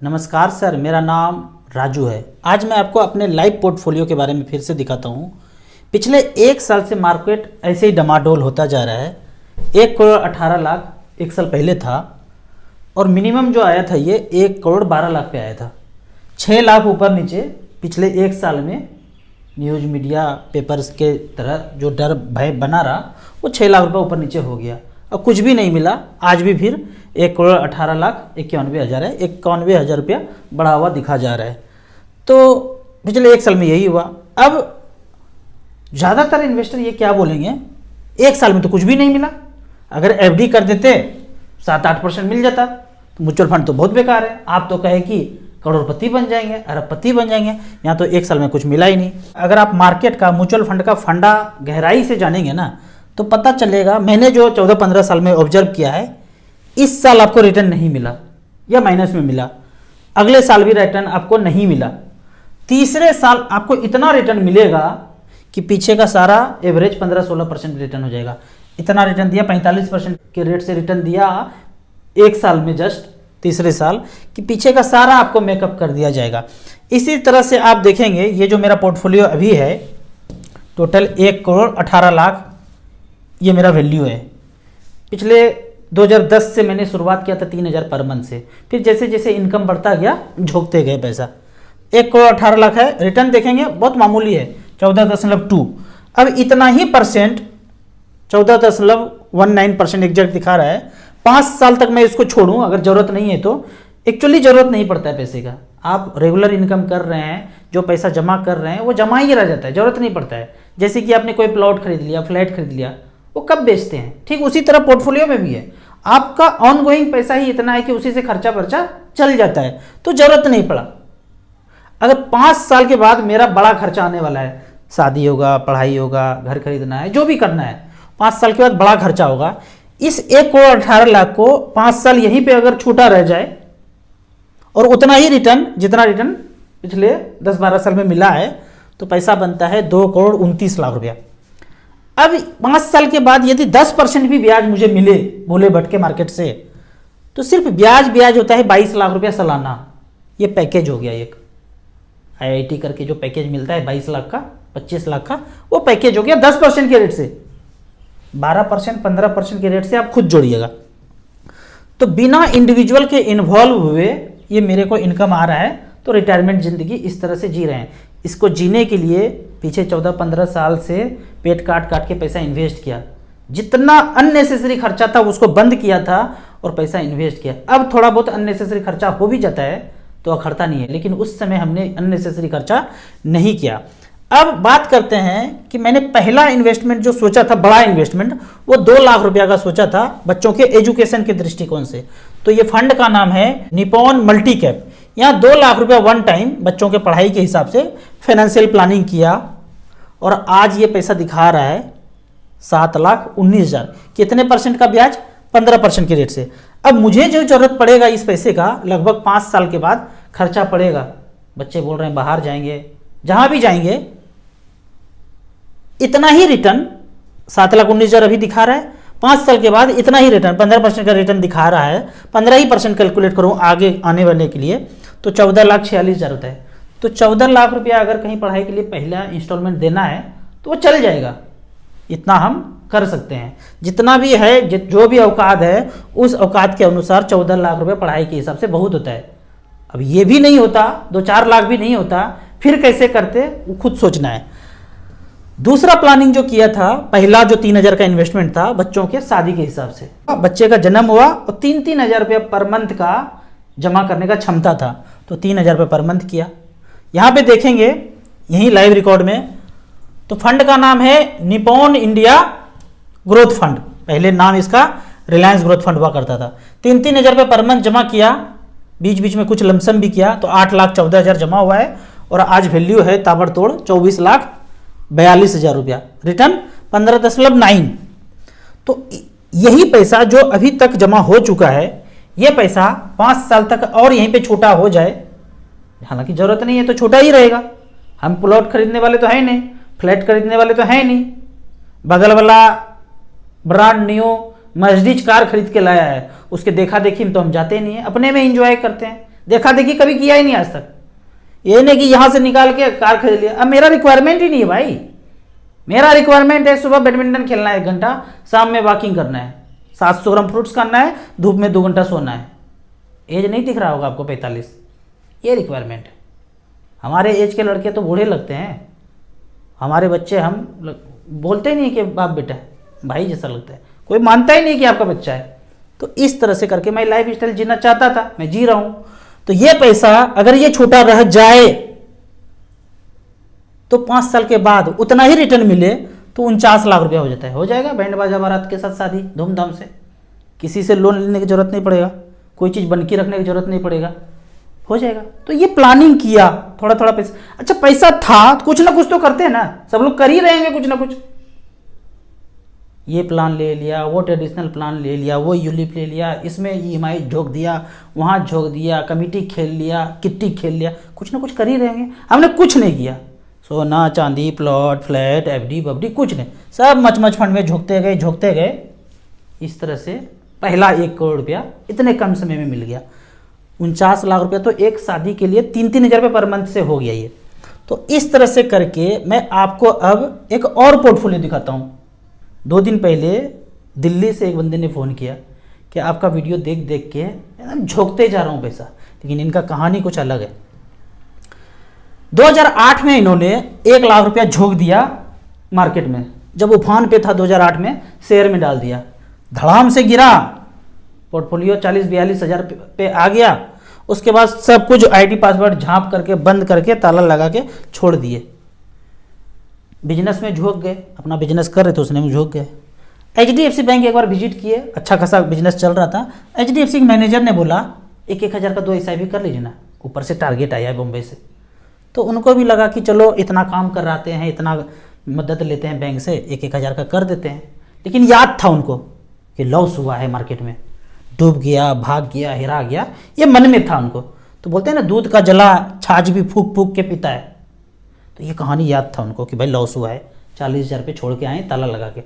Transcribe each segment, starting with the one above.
नमस्कार सर, मेरा नाम राजू है। आज मैं आपको अपने लाइव पोर्टफोलियो के बारे में फिर से दिखाता हूँ। पिछले एक साल से मार्केट ऐसे ही डमाडोल होता जा रहा है। 1,18,00,000 एक साल पहले था और मिनिमम जो आया था ये 1,12,00,000 पे आया था। 6 लाख ऊपर नीचे पिछले एक साल में न्यूज़ मीडिया पेपर्स के तरह जो डर भय बना रहा वो 6 लाख रुपये ऊपर नीचे हो गया। अब कुछ भी नहीं मिला। आज भी फिर 1,18,91,000 है, 91,000 रुपया बढ़ा हुआ दिखा जा रहा है। तो पिछले एक साल में यही हुआ। अब ज़्यादातर इन्वेस्टर ये क्या बोलेंगे, एक साल में तो कुछ भी नहीं मिला। अगर एफडी कर देते 7-8% मिल जाता तो म्यूचुअल फंड तो बहुत बेकार है। आप तो कहे कि करोड़पति बन जाएंगे, अरबपति बन जाएंगे, यहाँ तो एक साल में कुछ मिला ही नहीं। अगर आप मार्केट का म्यूचुअल फंड का फंडा गहराई से जानेंगे ना तो पता चलेगा। मैंने जो 14-15 साल में ऑब्जर्व किया है, इस साल आपको रिटर्न नहीं मिला या माइनस में मिला, अगले साल भी रिटर्न आपको नहीं मिला, तीसरे साल आपको इतना रिटर्न मिलेगा कि पीछे का सारा एवरेज 15-16% रिटर्न हो जाएगा। इतना रिटर्न दिया, 45% के रेट से रिटर्न दिया एक साल में, जस्ट तीसरे साल, कि पीछे का सारा आपको मेकअप कर दिया जाएगा। इसी तरह से आप देखेंगे ये जो मेरा पोर्टफोलियो अभी है, टोटल 1,18,00,000 ये मेरा वैल्यू है। पिछले 2010 से मैंने शुरुआत किया था 3,000 पर मंथ से, फिर जैसे जैसे इनकम बढ़ता गया झोंकते गए पैसा। 1,18,00,000 है। रिटर्न देखेंगे बहुत मामूली है, 14.2। अब इतना ही परसेंट 14.19% एग्जैक्ट दिखा रहा है। 5 साल तक मैं इसको छोड़ूं अगर जरूरत नहीं है तो। एक्चुअली जरूरत नहीं पड़ता है पैसे का। आप रेगुलर इनकम कर रहे हैं, जो पैसा जमा कर रहे हैं वो जमा ही रह जाता है, जरूरत नहीं पड़ता है। जैसे कि आपने कोई प्लॉट खरीद लिया, फ्लैट खरीद लिया, वो कब बेचते हैं, ठीक उसी तरह पोर्टफोलियो में भी है। आपका ऑन गोइंग पैसा ही इतना है कि उसी से खर्चा वर्चा चल जाता है, तो जरूरत नहीं पड़ा। अगर 5 साल के बाद मेरा बड़ा खर्चा आने वाला है, शादी होगा, पढ़ाई होगा, घर खरीदना है, जो भी करना है, 5 साल के बाद बड़ा खर्चा होगा। इस 1,18,00,000 को 5 साल यहीं पे अगर छूटा रह जाए और उतना ही रिटर्न, जितना रिटर्न पिछले 10-12 साल में मिला है, तो पैसा बनता है 2,29,00,000 रुपया। अब 5 साल के बाद यदि 10% भी ब्याज मुझे मिले भोले भटके मार्केट से, तो सिर्फ ब्याज होता है 22 लाख रुपया सालाना। ये पैकेज हो गया एक IIT करके जो पैकेज मिलता है 22 लाख का, 25 लाख का, वो पैकेज हो गया 10% के रेट से। 12%, 15% के रेट से आप खुद जोड़िएगा। तो बिना इंडिविजुअल के इन्वॉल्व हुए ये मेरे को इनकम आ रहा है। तो रिटायरमेंट जिंदगी इस तरह से जी रहे हैं। इसको जीने के लिए पीछे 14-15 साल से पेट काट काट के पैसा इन्वेस्ट किया। जितना अननेसेसरी खर्चा था उसको बंद किया था और पैसा इन्वेस्ट किया। अब थोड़ा बहुत अननेसेसरी खर्चा हो भी जाता है तो अखरता नहीं है, लेकिन उस समय हमने अननेसेसरी खर्चा नहीं किया। अब बात करते हैं कि मैंने पहला इन्वेस्टमेंट जो सोचा था, बड़ा इन्वेस्टमेंट, वो 2 लाख रुपया का सोचा था बच्चों के एजुकेशन के दृष्टिकोण से। तो ये फंड का नाम है निपॉन मल्टी कैप। यहाँ 2 लाख रुपया वन टाइम बच्चों के पढ़ाई के हिसाब से फाइनेंशियल प्लानिंग किया और आज ये पैसा दिखा रहा है 7,19,000। कितने परसेंट का ब्याज? 15% के रेट से। अब मुझे जो जरूरत पड़ेगा इस पैसे का, लगभग 5 साल के बाद खर्चा पड़ेगा। बच्चे बोल रहे हैं बाहर जाएंगे, जहां भी जाएंगे, इतना ही रिटर्न 7,19,000 अभी दिखा रहा है। 5 साल के बाद इतना ही रिटर्न, 15% का रिटर्न दिखा रहा है। 15% कैलकुलेट करूं आगे आने वाले के लिए तो 14,46,000 होता है। तो 14 लाख रुपया अगर कहीं पढ़ाई के लिए पहला इंस्टॉलमेंट देना है तो वो चल जाएगा। इतना हम कर सकते हैं। जितना भी है, जो भी औकात है, उस औकात के अनुसार 14 लाख रुपये पढ़ाई के हिसाब से बहुत होता है। अब ये भी नहीं होता, 2-4 लाख भी नहीं होता, फिर कैसे करते वो खुद सोचना है। दूसरा प्लानिंग जो किया था, पहला जो 3,000 का इन्वेस्टमेंट था बच्चों के शादी के हिसाब से। बच्चे का जन्म हुआ और 3-3 रुपया पर मंथ का जमा करने का क्षमता था, तो 3,000 रुपये पर मंथ किया। यहाँ पे देखेंगे यही लाइव रिकॉर्ड में, तो फंड का नाम है निपॉन इंडिया ग्रोथ फंड। पहले नाम इसका रिलायंस ग्रोथ फंड हुआ करता था। 3-3 रुपये पर मंथ जमा किया, बीच बीच में कुछ लमसम भी किया, तो 8,14,000 जमा हुआ है और आज वैल्यू है ताबड़तोड़ 24,42,000 रुपया। रिटर्न 15.9। तो यही पैसा जो अभी तक जमा हो चुका है, यह पैसा 5 साल तक और यहीं पे छोटा हो जाए, हालांकि जरूरत नहीं है तो छोटा ही रहेगा। हम प्लॉट खरीदने वाले तो है नहीं, फ्लैट खरीदने वाले तो है नहीं, बगल वाला ब्रांड न्यू मर्सिडीज कार खरीद के लाया है, उसके देखा देखी में तो हम जाते नहीं है, अपने में एंजॉय करते हैं। देखा देखी कभी किया ही नहीं आज तक। ये नहीं कि यहाँ से निकाल के कार खरीद लिया। अब मेरा रिक्वायरमेंट ही नहीं है भाई। मेरा रिक्वायरमेंट है सुबह बैडमिंटन खेलना है 1 घंटा, शाम में वॉकिंग करना है, 700 ग्राम फ्रूट्स खाना है, धूप में 2 घंटा सोना है। एज नहीं दिख रहा होगा आपको 45, ये रिक्वायरमेंट है। हमारे एज के लड़के तो बूढ़े लगते हैं, हमारे बच्चे हम बोलते ही नहीं कि बाप बेटा है, भाई जैसा लगता है, कोई मानता ही नहीं कि आपका बच्चा है। तो इस तरह से करके मैं लाइफ स्टाइल जीना चाहता था, मैं जी रहा हूँ। तो ये पैसा अगर ये छोटा रह जाए तो 5 साल के बाद उतना ही रिटर्न मिले तो 49 लाख रुपया हो जाता है। हो जाएगा बैंड बाजा बारात के साथ शादी धूमधाम से, किसी से लोन लेने की जरूरत नहीं पड़ेगा, कोई चीज़ बनकी रखने की जरूरत नहीं पड़ेगा, हो जाएगा। तो ये प्लानिंग किया, थोड़ा थोड़ा पैसा, अच्छा पैसा था तो कुछ ना कुछ तो करते हैं ना, सब लोग कर ही रहेंगे कुछ ना कुछ। ये प्लान ले लिया, वो ट्रेडिशनल प्लान ले लिया, वो यूलिप ले लिया, इसमें ईएमआई झोंक दिया, वहाँ झोंक दिया, कमिटी खेल लिया, किट्टी खेल लिया, कुछ ना कुछ कर ही रहेंगे। हमने कुछ नहीं किया, सोना चांदी प्लॉट फ्लैट एफडी बफडी कुछ नहीं, सब मच फंड में झोंकते गए। इस तरह से पहला 1 करोड़ रुपया इतने कम समय में मिल गया। 49 लाख रुपया तो एक शादी के लिए 3-3 हज़ार रुपये पर मंथ से हो गया ये। तो इस तरह से करके मैं आपको अब एक और पोर्टफोलियो दिखाता हूँ। 2 दिन पहले दिल्ली से एक बंदे ने फ़ोन किया कि आपका वीडियो देख देख के एकदम झोंकते जा रहा हूँ पैसा, लेकिन इनका कहानी कुछ अलग है। 2008 में इन्होंने 1 लाख रुपया झोंक दिया मार्केट में, जब उफान पे था 2008 में, शेयर में डाल दिया, धड़ाम से गिरा, पोर्टफोलियो 40-42 हज़ार पे आ गया। उसके बाद सब कुछ आईडी पासवर्ड झांप करके बंद करके ताला लगा के छोड़ दिए। बिजनेस में झोंक गए, अपना बिजनेस कर रहे थे उसने में झोंक गए। HDFC बैंक एक बार विजिट किए, अच्छा खासा बिजनेस चल रहा था। HDFC के मैनेजर ने बोला 1-1 हज़ार का 2 SIP कर लीजिए ना, ऊपर से टारगेट आया है बम्बई से। तो उनको भी लगा कि चलो इतना काम कराते हैं, इतना मदद लेते हैं बैंक से, 1-1 हज़ार का कर देते हैं। लेकिन याद था उनको कि लॉस हुआ है मार्केट में, डूब गया, भाग गया, हिरा गया, ये मन में था उनको। तो बोलते हैं ना दूध का जला छाछ भी फूक फूक के पीता है। तो ये कहानी याद था उनको कि भाई लॉस हुआ है, 40 हज़ार पे छोड़ के आए ताला लगा के।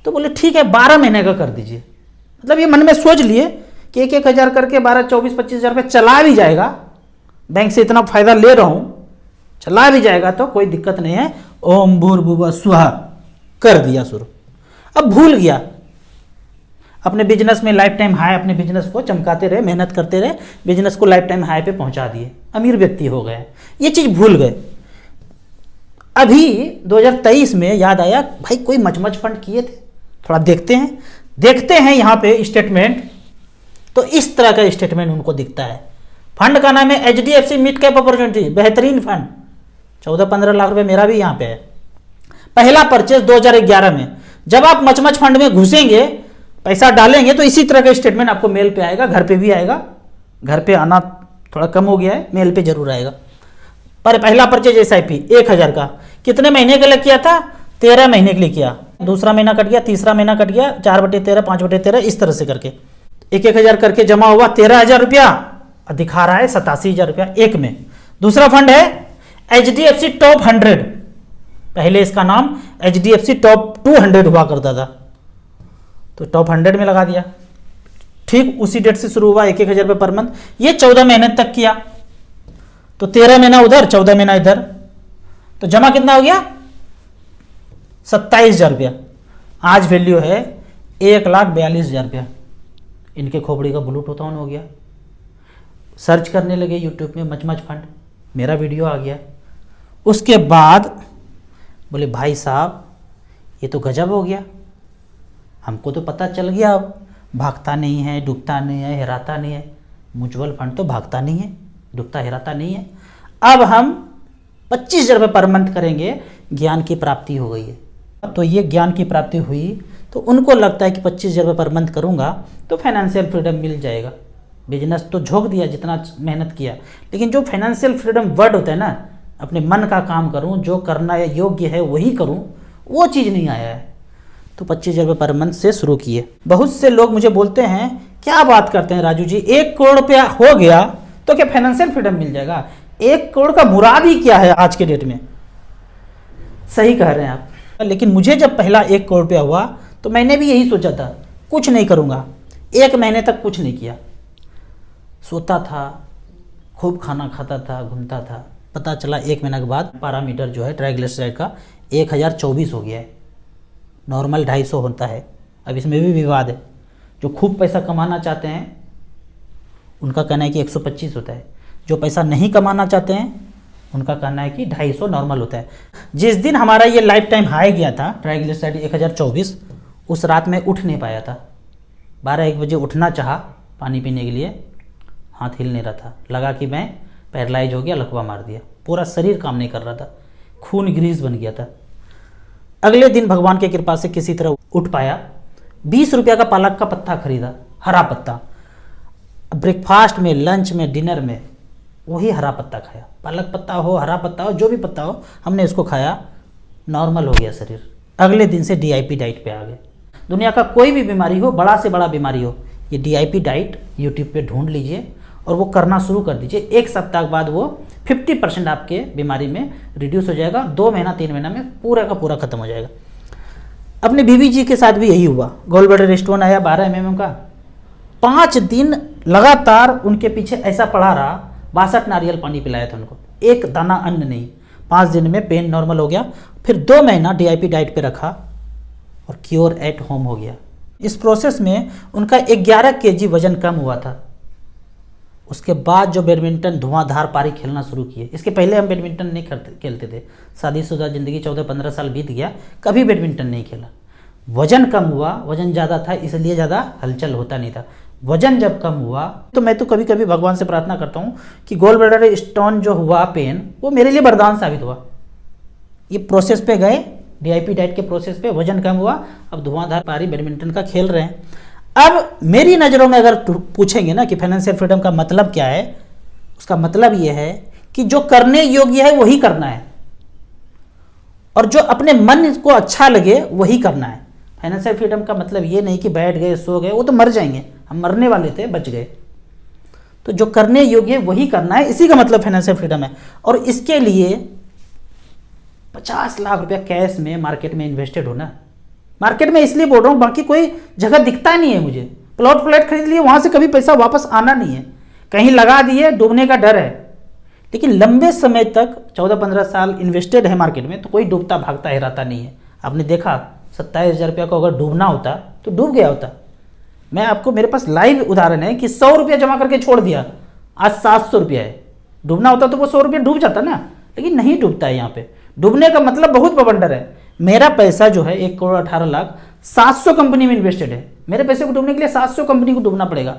तो बोले ठीक है 12 महीने का कर दीजिए। मतलब ये मन में सोच लिए कि 1-1 हज़ार करके 12, 24, 25 हज़ार रुपये चला भी जाएगा, बैंक से इतना फ़ायदा ले रहा हूँ, चला भी जाएगा तो कोई दिक्कत नहीं है। ओम भूर्भुवः स्वः कर दिया शुरू। अब भूल गया, अपने बिजनेस में लाइफ टाइम हाई, अपने बिजनेस को चमकाते रहे, मेहनत करते रहे, बिजनेस को लाइफ टाइम हाई पे पहुंचा दिए, अमीर व्यक्ति हो गए, ये चीज़ भूल गए। अभी 2023 में याद आया भाई कोई मच फंड किए थे, थोड़ा देखते हैं यहाँ पे स्टेटमेंट। तो इस तरह का स्टेटमेंट उनको दिखता है। फंड का नाम है HDFC मिड कैप अपॉर्चुनिटी, बेहतरीन फंड, 14-15 लाख रुपए मेरा भी यहाँ पे है। पहला परचेज 2011 में। जब आप मच फंड में घुसेंगे, पैसा डालेंगे, तो इसी तरह का स्टेटमेंट आपको मेल पे आएगा, घर पे भी आएगा। घर पे आना थोड़ा कम हो गया है, मेल पे जरूर आएगा। पर पहला परचेज SIP 1 हज़ार का कितने महीने के लिए किया था? 13 महीने के लिए किया। दूसरा महीना कट गया, तीसरा महीना कट गया, 4/13, 5/13, इस तरह से करके 1-1 हज़ार करके जमा हुआ 13 हज़ार रुपया, दिखा रहा है 87 हज़ार रुपया एक में। दूसरा फंड है HDFC टॉप 100, पहले इसका नाम HDFC टॉप 200 हुआ करता था, तो टॉप 100 में लगा दिया। ठीक उसी डेट से शुरू हुआ, 1-1 हज़ार रुपये पर मंथ। ये 14 महीने तक किया, तो 13 महीना उधर, 14 महीना इधर, तो जमा कितना हो गया? 27 हज़ार रुपया। आज वैल्यू है 1,42,000 रुपया। इनके खोपड़ी का ब्लूटूथ ऑन हो गया। सर्च करने लगे यूट्यूब में मच फंड, मेरा वीडियो आ गया। उसके बाद बोले भाई साहब ये तो गजब हो गया, हमको तो पता चल गया, अब भागता नहीं है, डूबता नहीं है, हिराता नहीं है। म्यूचुअल फंड तो भागता नहीं है, डूबता हिराता नहीं है। अब हम 25 हज़ार रुपये पर मंथ करेंगे, ज्ञान की प्राप्ति हो गई है। तो ये ज्ञान की प्राप्ति हुई, तो उनको लगता है कि 25 हज़ार रुपये पर मंथ करूँगा तो फाइनेंशियल फ्रीडम मिल जाएगा। बिजनेस तो झोंक दिया जितना मेहनत किया, लेकिन जो फाइनेंशियल फ्रीडम वर्ड होता है ना, अपने मन का काम करूं, जो करना है योग्य है वही करूं, वो चीज़ नहीं आया है। तो 25 हज़ार रुपये पर मंथ से शुरू किए। बहुत से लोग मुझे बोलते हैं क्या बात करते हैं राजू जी, 1 करोड़ रुपया हो गया तो क्या फाइनेंशियल फ्रीडम मिल जाएगा? 1 करोड़ का मुराद ही क्या है आज के डेट में? सही कह रहे हैं आप। लेकिन मुझे जब पहला 1 करोड़ रुपया हुआ तो मैंने भी यही सोचा था, कुछ नहीं करूँगा। 1 महीने तक कुछ नहीं किया, सोता था, खूब खाना खाता था, घूमता था। पता चला 1 महीने के बाद पैरामीटर जो है ट्राइग्लिसराइड का 1024 हो गया है। नॉर्मल 250 होता है। अब इसमें भी विवाद है। जो खूब पैसा कमाना चाहते हैं उनका कहना है कि 125 होता है, जो पैसा नहीं कमाना चाहते हैं उनका कहना है कि 250 नॉर्मल होता है। जिस दिन हमारा ये लाइफ टाइम हाई गया था ट्राइग्लिसराइड 1024, उस रात में उठ नहीं पाया था। 12-1 बजे उठना चाहा पानी पीने के लिए, हाथ हिल नहीं रहा था, लगा कि मैं पैरालाइज हो गया, लकवा मार दिया, पूरा शरीर काम नहीं कर रहा था, खून ग्रीस बन गया था। अगले दिन भगवान की कृपा से किसी तरह उठ पाया। 20 रुपये का पालक का पत्ता खरीदा, हरा पत्ता। ब्रेकफास्ट में, लंच में, डिनर में वही हरा पत्ता खाया। पालक पत्ता हो, हरा पत्ता हो, जो भी पत्ता हो, हमने इसको खाया, नॉर्मल हो गया शरीर। अगले दिन से DIP डाइट पे आ गए। दुनिया का कोई भी बीमारी हो, बड़ा से बड़ा बीमारी हो, ये DIP डाइट यूट्यूब पे ढूंढ लीजिए और वो करना शुरू कर दीजिए। 1 सप्ताह के बाद वो 50% आपके बीमारी में रिड्यूस हो जाएगा। 2 महीना 3 महीना में पूरा का पूरा खत्म हो जाएगा। अपने बीवी जी के साथ भी यही हुआ। गॉल ब्लैडर स्टोन आया 12 mm का। 5 दिन लगातार उनके पीछे ऐसा पड़ा रहा, 62 नारियल पानी पिलाया था उनको, एक दाना अन्न नहीं। 5 दिन में पेन नॉर्मल हो गया। फिर 2 महीना DIP डाइट पे रखा और क्योर एट होम हो गया। इस प्रोसेस में उनका 11 kg वजन कम हुआ था। उसके बाद जो बैडमिंटन धुआंधार पारी खेलना शुरू किए। इसके पहले हम बैडमिंटन नहीं खेलते थे। शादीशुदा ज़िंदगी 14-15 साल बीत गया, कभी बैडमिंटन नहीं खेला। वजन कम हुआ, वजन ज़्यादा था इसलिए ज़्यादा हलचल होता नहीं था। वजन जब कम हुआ तो मैं तो कभी कभी भगवान से प्रार्थना करता हूँ कि गॉल ब्लैडर स्टोन जो हुआ पेन, वो मेरे लिए वरदान साबित हुआ। ये प्रोसेस पे गए, DIP डाइट के प्रोसेस पे, वजन कम हुआ, अब धुआंधार पारी बैडमिंटन का खेल रहे हैं। अब मेरी नज़रों में अगर पूछेंगे ना कि फाइनेंशियल फ्रीडम का मतलब क्या है, उसका मतलब ये है कि जो करने योग्य है वही करना है और जो अपने मन को अच्छा लगे वही करना है। फाइनेंशियल फ्रीडम का मतलब ये नहीं कि बैठ गए, सो गए, वो तो मर जाएंगे, हम मरने वाले थे, बच गए। तो जो करने योग्य है वही करना है, इसी का मतलब फाइनेंशियल फ्रीडम है। और इसके लिए 50 लाख रुपया कैश में मार्केट में इन्वेस्टेड होना। मार्केट में इसलिए बोल रहा हूँ, बाकी कोई जगह दिखता नहीं है मुझे। प्लॉट फ्लैट खरीद लिए, वहाँ से कभी पैसा वापस आना नहीं है, कहीं लगा दिए, डूबने का डर है। लेकिन लंबे समय तक 14-15 साल इन्वेस्टेड है मार्केट में, तो कोई डूबता भागता हिराता नहीं है। आपने देखा 27,000 रुपया को अगर डूबना होता तो डूब गया होता। मैं आपको, मेरे पास लाइव उदाहरण है कि 100 रुपया जमा करके छोड़ दिया, आज 700 रुपया है। डूबना होता तो वो 100 रुपया डूब जाता ना, लेकिन नहीं डूबता है। यहाँ पे डूबने का मतलब बहुत बवंडर है। मेरा पैसा जो है 1,18,00,000 700 कंपनी में इन्वेस्टेड है। मेरे पैसे को डूबने के लिए 700 कंपनी को डूबना पड़ेगा,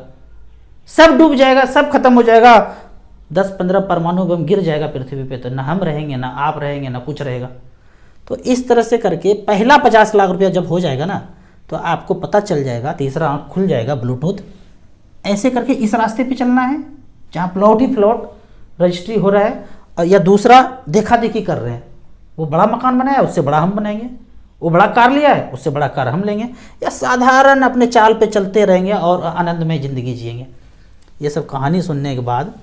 सब डूब जाएगा, सब खत्म हो जाएगा, 10-15 परमाणु बम गिर जाएगा पृथ्वी पे, तो ना हम रहेंगे, ना आप रहेंगे, ना कुछ रहेगा। तो इस तरह से करके पहला 50 लाख रुपया जब हो जाएगा ना, तो आपको पता चल जाएगा, तीसरा आंख खुल जाएगा, ब्लूटूथ। ऐसे करके इस रास्ते पे चलना है जहाँ प्लॉट ही प्लॉट रजिस्ट्री हो रहा है, या दूसरा देखा देखी कर रहे हैं। वो बड़ा मकान बनाया, उससे बड़ा हम बनाएंगे, वो बड़ा कार लिया है, उससे बड़ा कार हम लेंगे, या साधारण अपने चाल पे चलते रहेंगे और आनंदमय ज़िंदगी जिएंगे। ये सब कहानी सुनने के बाद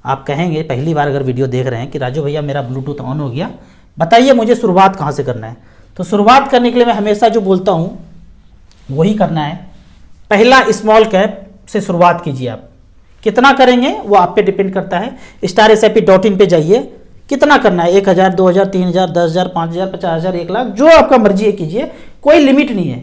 आप कहेंगे, पहली बार अगर वीडियो देख रहे हैं, कि राजू भैया मेरा ब्लूटूथ ऑन हो गया, बताइए मुझे शुरुआत कहाँ से करना है। तो शुरुआत करने के लिए मैं हमेशा जो बोलता हूँ वही करना है। पहला स्मॉल कैप से शुरुआत कीजिए। आप कितना करेंगे वो आप पे डिपेंड करता है। StarSIP.in पे जाइए, कितना करना है, 1,000, 2,000, 3,000, 10,000, 5,000, 50,000, 1 लाख, जो आपका मर्जी है कीजिए, कोई लिमिट नहीं है,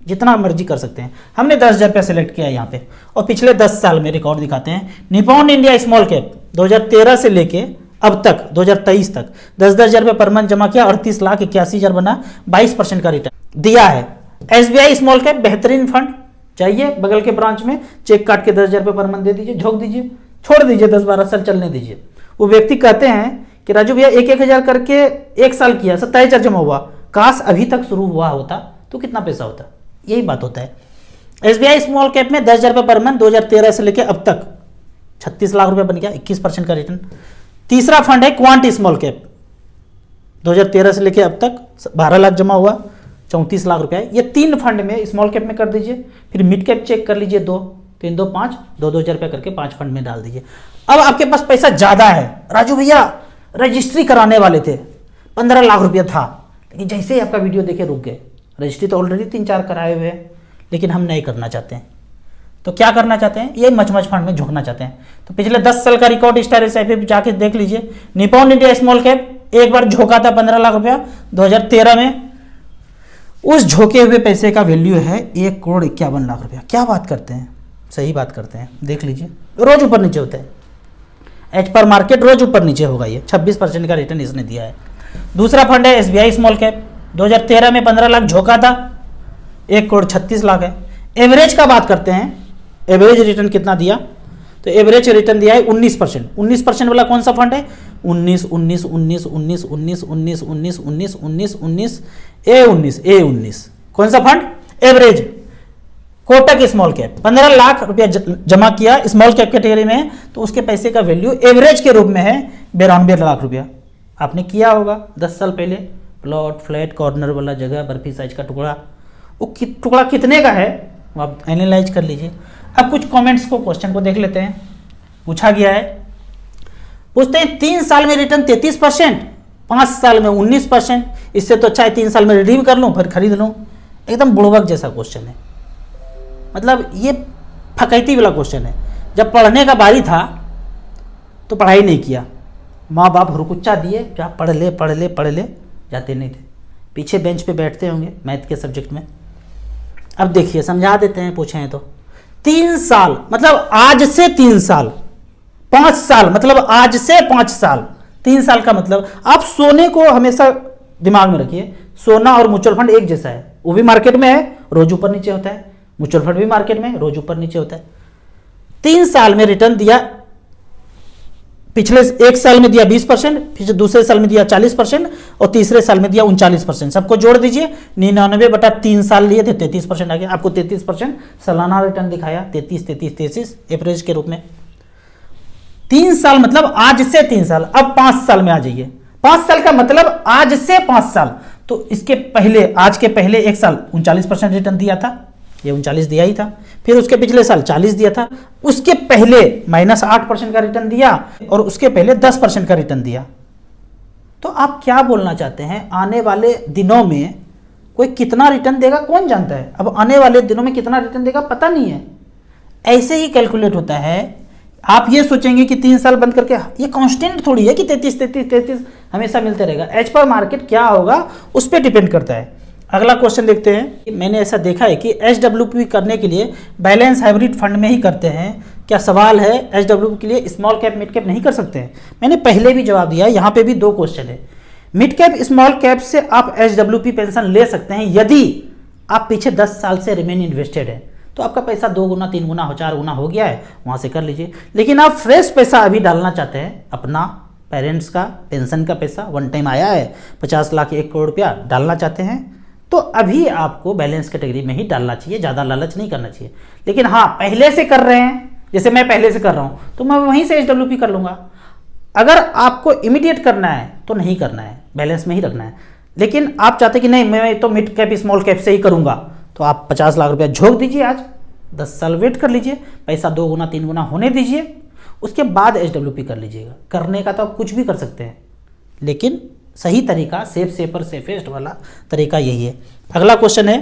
जितना मर्जी कर सकते हैं। हमने 10,000 रुपया सेलेक्ट किया यहाँ पे, और पिछले 10 साल में रिकॉर्ड दिखाते हैं। निपॉन इंडिया स्मॉल कैप 2013 से लेके अब तक 2023 तक 10-10 हज़ार रुपये पर मंथ जमा किया, 38,81,000 बना, 22% का रिटर्न दिया है। SBI स्मॉल कैप बेहतरीन फंड, चाहिए बगल के ब्रांच में चेक काट के 10,000 रुपये पर मंथ दे दीजिए, झोंक दीजिए, छोड़ दीजिए, 10-12 साल चलने दीजिए। वो व्यक्ति कहते हैं कि राजू भैया 1-1 हज़ार करके 1 साल किया, 27,000 जमा हुआ, काश अभी तक शुरू हुआ होता तो कितना पैसा होता। यही बात होता है। SBI स्मॉल कैप में 10,000 रुपये पर मंथ 2013 से लेकर अब तक 36 लाख रुपए बन गया, 21% का रिटर्न। तीसरा फंड है क्वांट स्मॉल कैप, 2013 से लेकर अब तक 12 लाख जमा हुआ, 34 लाख रुपया है। ये 3 फंड में स्मॉल कैप में कर दीजिए, फिर मिड कैप चेक कर लीजिए, 2, 3, 2, 5, 2-2 हज़ार रुपया करके 5 फंड में डाल दीजिए। अब आपके पास पैसा ज़्यादा है। राजू भैया रजिस्ट्री कराने वाले थे, 15 लाख रुपया था, लेकिन जैसे ही आपका वीडियो देखे रुक गए। रजिस्ट्री तो ऑलरेडी 3-4 कराए हुए हैं, लेकिन हम नहीं करना चाहते हैं। तो क्या करना चाहते हैं, ये मच फंड में झुकना चाहते हैं। तो पिछले 10 साल का रिकॉर्ड स्टार एसआईपी जाके देख लीजिए। निप्पॉन इंडिया स्मॉल कैप एक बार झोंका था 15 लाख रुपया 2013 में, उस झोंके हुए पैसे का वैल्यू है 1,51,00,000 रुपया। क्या बात करते हैं, सही बात करते हैं, देख लीजिए रोज ऊपर नीचे होता है। एच पर मार्केट रोज ऊपर नीचे होगा, ये 26% का रिटर्न इसने दिया है। दूसरा फंड है एसबीआई स्मॉल कैप, 2013 में 15 लाख झोंका था, 1,36,00,000 है। एवरेज का बात करते हैं, एवरेज रिटर्न कितना दिया, तो एवरेज रिटर्न दिया है 19%। 19% वाला कौन सा फंड है, 19 19 19 19 19 19 19 19 19 19 A19 कौन सा fund, average. Kotak small cap 15 lakh रुपया जमा किया स्मॉल कैप कैटेगरी में, तो उसके पैसे का वैल्यू एवरेज के रूप में है 92 लाख रुपया। आपने किया होगा 10 साल पहले, प्लॉट फ्लैट कॉर्नर वाला जगह, बर्फी साइज का टुकड़ा, वो टुकड़ा कितने का है वो आप एनालाइज कर लीजिए। अब कुछ कमेंट्स को, क्वेश्चन को देख लेते हैं। पूछा गया है, पूछते हैं 3 साल में रिटर्न 33%, 5 साल में 19%, इससे तो अच्छा है 3 साल में रिडीम कर लूँ फिर खरीद लूँ। एकदम बुड़बक जैसा क्वेश्चन है, मतलब ये फकैती वाला क्वेश्चन है। जब पढ़ने का बारी था तो पढ़ाई नहीं किया, माँ बाप हुरकुच्चा दिए, क्या पढ़ ले पढ़ ले पढ़ ले, जाते नहीं थे, पीछे बेंच पे बैठते होंगे मैथ के सब्जेक्ट में। अब देखिए समझा देते हैं, पूछे हैं तो 3 साल मतलब आज से 3 साल, 5 साल मतलब आज से 5 साल, 3 साल का मतलब आप सोने को हमेशा दिमाग में रखिए, सोना और म्यूचुअल फंड एक जैसा है, वो भी मार्केट में है, रोज ऊपर नीचे होता है, म्यूचुअल फंड भी मार्केट में रोज ऊपर नीचे होता है। 3 साल में रिटर्न दिया, पिछले 1 साल में दिया 20%, फिर दूसरे साल में दिया 40% और तीसरे साल में दिया 39%। सबको जोड़ दीजिए, 99/3 साल लिए थे 33% आ गया, आपको 33% सालाना रिटर्न दिखाया, 33 एवरेज के रूप में। 3 साल मतलब आज से 3 साल। अब 5 साल में आ जाइए, 5 साल का मतलब आज से 5 साल, तो इसके पहले, आज के पहले 1 साल 39% रिटर्न दिया था, ये 39 दिया ही था, फिर उसके पिछले साल 40 दिया था, उसके पहले -8% का रिटर्न दिया और उसके पहले 10% का रिटर्न दिया। तो आप क्या बोलना चाहते हैं, आने वाले दिनों में कोई कितना रिटर्न देगा कौन जानता है। अब आने वाले दिनों में कितना रिटर्न देगा पता नहीं है, ऐसे ही कैलकुलेट होता है। आप ये सोचेंगे कि 3 साल बंद करके, ये कांस्टेंट थोड़ी है कि 33 हमेशा मिलते रहेगा। एज पर मार्केट क्या होगा उस पर डिपेंड करता है। अगला क्वेश्चन देखते हैं। मैंने ऐसा देखा है कि एचडब्ल्यूपी करने के लिए बैलेंस हाइब्रिड फंड में ही करते हैं, क्या सवाल है एचडब्ल्यूपी के लिए स्मॉल कैप मिड कैप नहीं कर सकते हैं। मैंने पहले भी जवाब दिया, यहाँ पे भी 2 क्वेश्चन है। मिड कैप स्मॉल कैप से आप एचडब्ल्यूपी पेंशन ले सकते हैं यदि आप पीछे 10 साल से रिमेन इन्वेस्टेड है, तो आपका पैसा 2 गुना 3 गुना 4 गुना हो गया है, वहाँ से कर लीजिए। लेकिन आप फ्रेश पैसा अभी डालना चाहते हैं, अपना पेरेंट्स का पेंशन का पैसा वन टाइम आया है 50 लाख 1 करोड़ रुपया डालना चाहते हैं, तो अभी आपको बैलेंस कैटेगरी में ही डालना चाहिए, ज़्यादा लालच नहीं करना चाहिए। लेकिन हाँ, पहले से कर रहे हैं, जैसे मैं पहले से कर रहा हूँ, तो मैं वहीं से एचडब्ल्यूपी कर लूँगा। अगर आपको इमीडिएट करना है तो नहीं करना है, बैलेंस में ही रखना है। लेकिन आप चाहते कि नहीं मैं तो मिड कैप स्मॉल कैप से ही करूँगा, तो आप 50 लाख रुपया झोंक दीजिए, आज 10 साल वेट कर लीजिए, पैसा 2 गुना 3 गुना होने दीजिए, उसके बाद एचडब्ल्यूपी कर लीजिएगा। करने का तो आप कुछ भी कर सकते हैं, लेकिन सही तरीका सेफर सेफेस्ट वाला तरीका यही है। अगला क्वेश्चन है,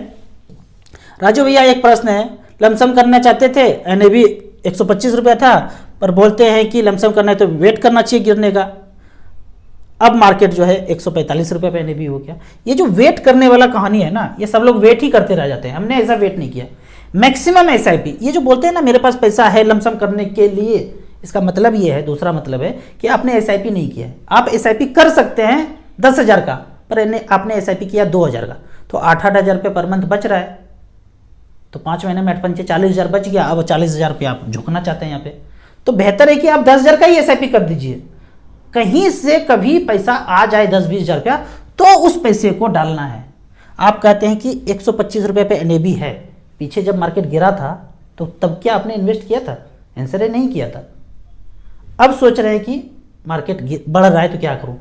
राजू भैया एक प्रश्न है, लमसम करना चाहते थे, एनएबी 125 रुपया था, पर बोलते हैं कि लमसम करना है तो वेट करना चाहिए गिरने का। अब मार्केट जो है 145 रुपये पे एनएबी हो गया। ये जो वेट करने वाला कहानी है ना, ये सब लोग वेट ही करते रह जाते हैं, हमने ऐसा वेट नहीं किया। मैक्सिमम एसआईपी, ये जो बोलते हैं ना मेरे पास पैसा है लमसम करने के लिए, इसका मतलब ये है, दूसरा मतलब है कि आपने एसआईपी नहीं किया है। आप एसआईपी कर सकते हैं 10,000 का, पर आपने एसआईपी किया 2,000 का, तो 8,000 रुपये पर मंथ बच रहा है, तो 5 महीने में 40,000 बच गया। अब 40,000 रुपये आप झुकना चाहते हैं यहाँ पे, तो बेहतर है कि आप 10,000 का ही एसआईपी कर दीजिए। कहीं से कभी पैसा आ जाए 10-20,000 रुपया, तो उस पैसे को डालना है। आप कहते हैं कि 125 रुपये पे एनएबी है, पीछे जब मार्केट गिरा था तो तब क्या आपने इन्वेस्ट किया था? आंसर है नहीं किया था। अब सोच रहे हैं कि मार्केट बढ़ रहा है तो क्या करूं?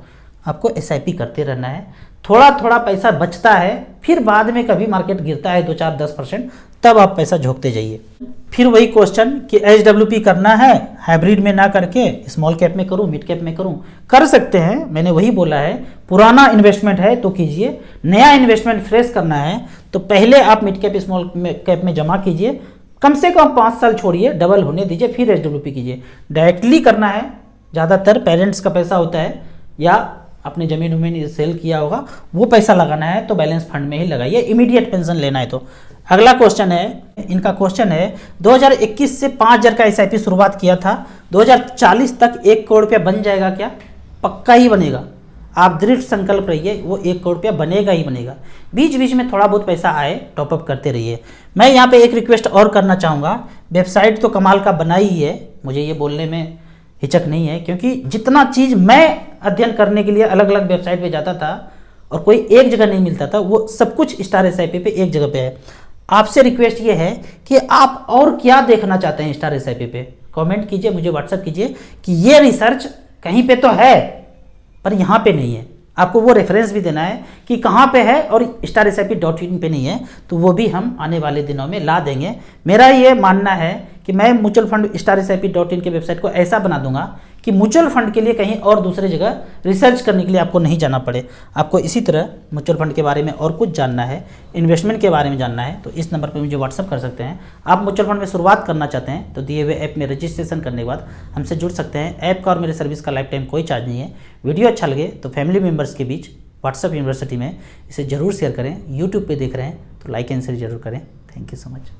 आपको एसआईपी करते रहना है, थोड़ा थोड़ा पैसा बचता है, फिर बाद में कभी मार्केट गिरता है 2-4-10%, तब आप पैसा झोंकते जाइए। फिर वही क्वेश्चन कि एचडब्ल्यूपी करना है, हाइब्रिड में ना करके स्मॉल कैप में करूं, मिड कैप में करूं, कर सकते हैं। मैंने वही बोला है, पुराना इन्वेस्टमेंट है तो कीजिए, नया इन्वेस्टमेंट फ्रेश करना है तो पहले आप मिड कैप स्मॉल कैप में जमा कीजिए, कम से कम 5 साल छोड़िए, डबल होने दीजिए, फिर एसडब्ल्यूपी कीजिए। डायरेक्टली करना है, ज़्यादातर पेरेंट्स का पैसा होता है या अपने ज़मीन उमीन सेल किया होगा, वो पैसा लगाना है तो बैलेंस फंड में ही लगाइए, इमीडिएट पेंशन लेना है तो। अगला क्वेश्चन है, इनका क्वेश्चन है 2021 से 5,000 का एसआईपी शुरुआत किया था, 2040 तक 1 करोड़ रुपया बन जाएगा क्या? पक्का ही बनेगा, आप दृढ़ संकल्प रहिए, वो 1 करोड़ रुपया बनेगा ही बनेगा। बीच बीच में थोड़ा बहुत पैसा आए, टॉपअप करते रहिए। मैं यहाँ पे एक रिक्वेस्ट और करना चाहूँगा, वेबसाइट तो कमाल का बना ही है, मुझे ये बोलने में हिचक नहीं है, क्योंकि जितना चीज़ मैं अध्ययन करने के लिए अलग अलग वेबसाइट पे जाता था और कोई एक जगह नहीं मिलता था, वो सब कुछ स्टार एसआईपी पे एक जगह पे है। आपसे रिक्वेस्ट ये है कि आप और क्या देखना चाहते हैं स्टार एसआईपी पे, कमेंट कीजिए, मुझे व्हाट्सअप कीजिए कि ये रिसर्च कहीं पे तो है पर यहाँ पे नहीं है। आपको वो रेफरेंस भी देना है कि कहाँ पे है और StarSIP.in पे नहीं है, तो वो भी हम आने वाले दिनों में ला देंगे। मेरा ये मानना है कि मैं म्यूचुअल फंड StarSIP.in के वेबसाइट को ऐसा बना दूंगा कि म्यूचुअल फंड के लिए कहीं और दूसरे जगह रिसर्च करने के लिए आपको नहीं जाना पड़े। आपको इसी तरह म्यूचुअल फंड के बारे में और कुछ जानना है, इन्वेस्टमेंट के बारे में जानना है, तो इस नंबर पर मुझे व्हाट्सअप कर सकते हैं। आप म्यूचुअल फंड में शुरुआत करना चाहते हैं तो दिए हुए ऐप में रजिस्ट्रेशन करने के बाद हमसे जुड़ सकते हैं। ऐप का और मेरे सर्विस का लाइफ टाइम कोई चार्ज नहीं है। वीडियो अच्छा लगे तो फैमिली मेम्बर्स के बीच व्हाट्सअप यूनिवर्सिटी में इसे ज़रूर शेयर करें। यूट्यूब पर देख रहे हैं तो लाइक एंड शेयर जरूर करें। Thank you so much.